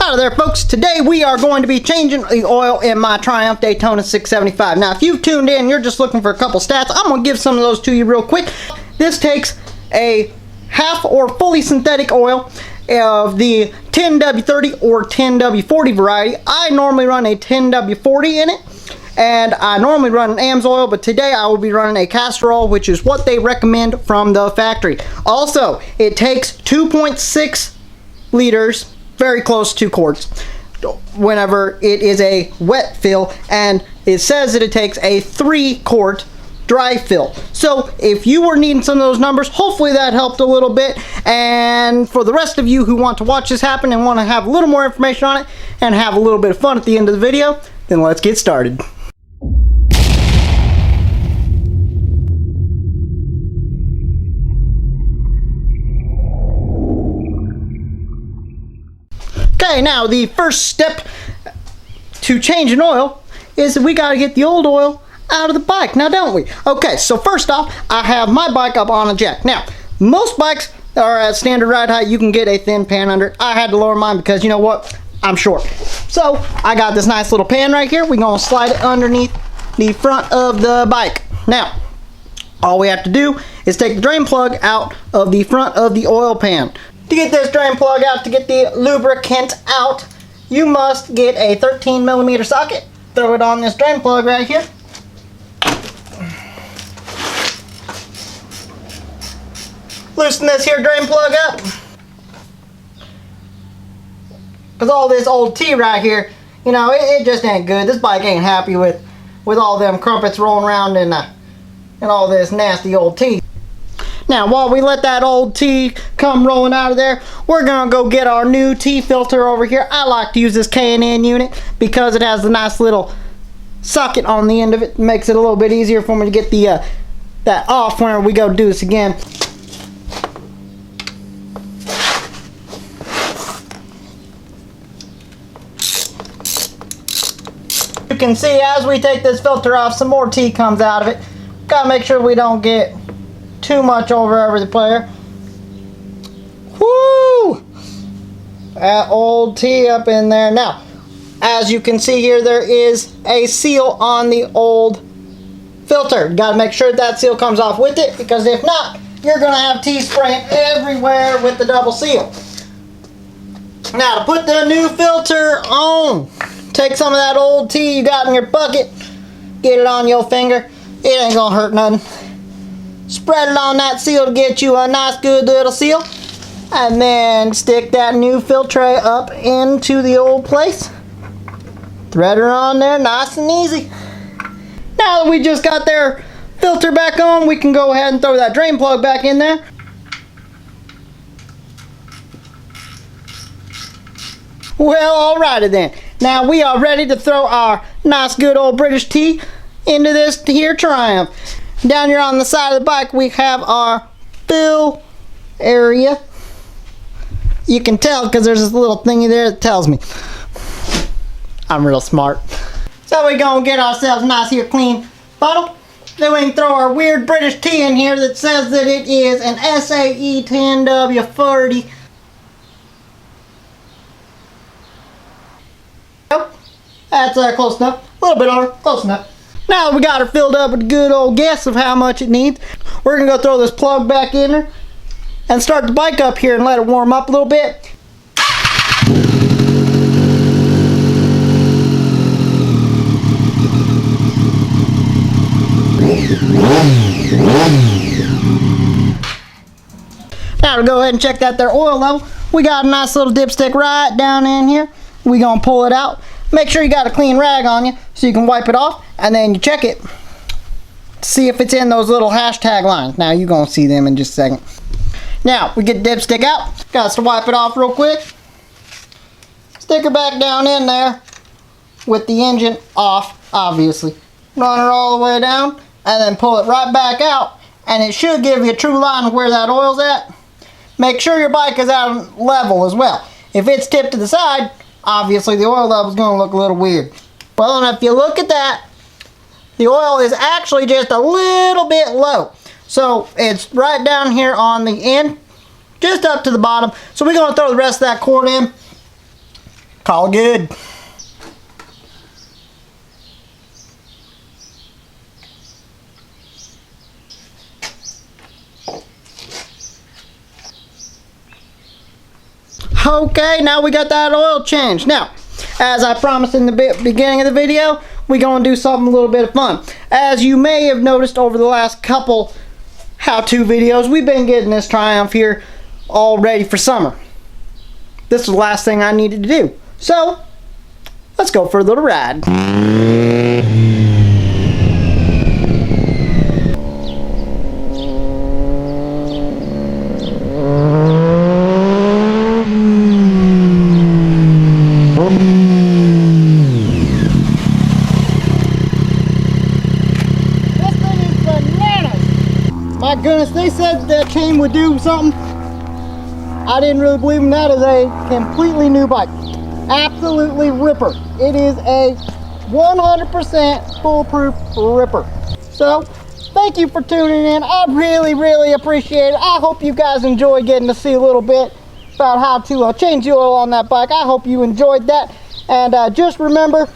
Howdy there, folks. Today we are going to be changing the oil in my Triumph Daytona 675. Now, if you've tuned in, you're just looking for a couple stats. I'm going to give some of those to you real quick. This takes a half or fully synthetic oil of the 10W30 or 10W40 variety. I normally run a 10W40 in it, and I normally run an AMSOIL, but today I will be running a castor oil, which is what they recommend from the factory. Also, it takes 2.6 liters, very close to quarts, whenever it is a wet fill, and it says that it takes a 3-quart dry fill. So if you were needing some of those numbers, hopefully that helped a little bit. And for the rest of you who want to watch this happen and want to have a little more information on it and have a little bit of fun at the end of the video, then let's get started. Okay, now the first step to change an oil is that we got to get the old oil out of the bike, now don't we? Okay, so first off, I have my bike up on a jack. Now, most bikes are at standard ride height. You can get a thin pan under it. I had to lower mine because, you know what, I'm short. So I got this nice little pan right here. We're going to slide it underneath the front of the bike. Now, all we have to do is take the drain plug out of the front of the oil pan. To get this drain plug out, to get the lubricant out, you must get a 13mm socket. Throw it on this drain plug right here. Loosen this here drain plug up. Because all this old tea right here, you know, it just ain't good. This bike ain't happy with all them crumpets rolling around and all this nasty old tea. Now, while we let that old tea come rolling out of there, we're going to go get our new tea filter over here. I like to use this K&N unit because it has the nice little socket on the end of it. It makes it a little bit easier for me to get the that off whenever we go do this again. You can see as we take this filter off, some more tea comes out of it. Gotta make sure we don't get too much over the player. Woo! That old tea up in there. Now, as you can see here, there is a seal on the old filter. You gotta make sure that seal comes off with it, because if not, you're gonna have tea spraying everywhere with the double seal. Now, to put the new filter on, take some of that old tea you got in your bucket, get it on your finger. It ain't gonna hurt nothing. Spread it on that seal to get you a nice good little seal, and then stick that new filter up into the old place. Thread her on there nice and easy. Now that we just got their filter back on, we can go ahead and throw that drain plug back in there. Well, alrighty then. Now we are ready to throw our nice good old British tea into this here Triumph. Down here on the side of the bike, we have our fill area. You can tell because there's this little thingy there that tells me I'm real smart. So we're going to get ourselves a nice here clean bottle. Then we can throw our weird British tea in here that says that it is an SAE 10W40. Nope. That's close enough. A little bit over. Close enough. Now that we got her filled up with a good old guess of how much it needs, we're going to go throw this plug back in her and start the bike up here and let it warm up a little bit. Now to go ahead and check that there oil level, we got a nice little dipstick right down in here. We're going to pull it out. Make sure you got a clean rag on you so you can wipe it off, and then you check it to see if it's in those little hashtag lines. Now you're going to see them in just a second. Now we get the dipstick out. Got to wipe it off real quick. Stick her back down in there with the engine off, obviously. Run her all the way down and then pull it right back out, and it should give you a true line of where that oil's at. Make sure your bike is out on level as well. If it's tipped to the side, obviously the oil level is going to look a little weird. Well, and if you look at that, the oil is actually just a little bit low. So it's right down here on the end, just up to the bottom. So we're going to throw the rest of that quart in. Call good. Okay, now we got that oil change. Now, as I promised in the beginning of the video, we're going to do something a little bit of fun. As you may have noticed over the last couple how-to videos, we've been getting this Triumph here all ready for summer. This is the last thing I needed to do. So, let's go for a little ride. My goodness, they said that chain would do something. I didn't really believe them. That is a completely new bike. Absolutely ripper. It is a 100% foolproof ripper. So, thank you for tuning in. I really appreciate it. I hope you guys enjoyed getting to see a little bit about how to change the oil on that bike. I hope you enjoyed that. And just remember,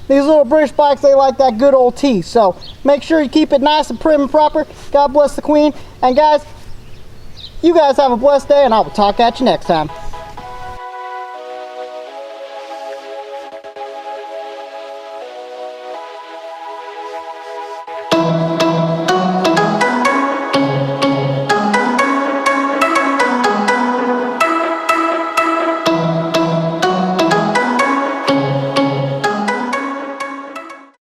these little British bikes, they like that good old tea. So make sure you keep it nice and prim and proper. God bless the Queen. And guys, you guys have a blessed day, and I will talk at you next time.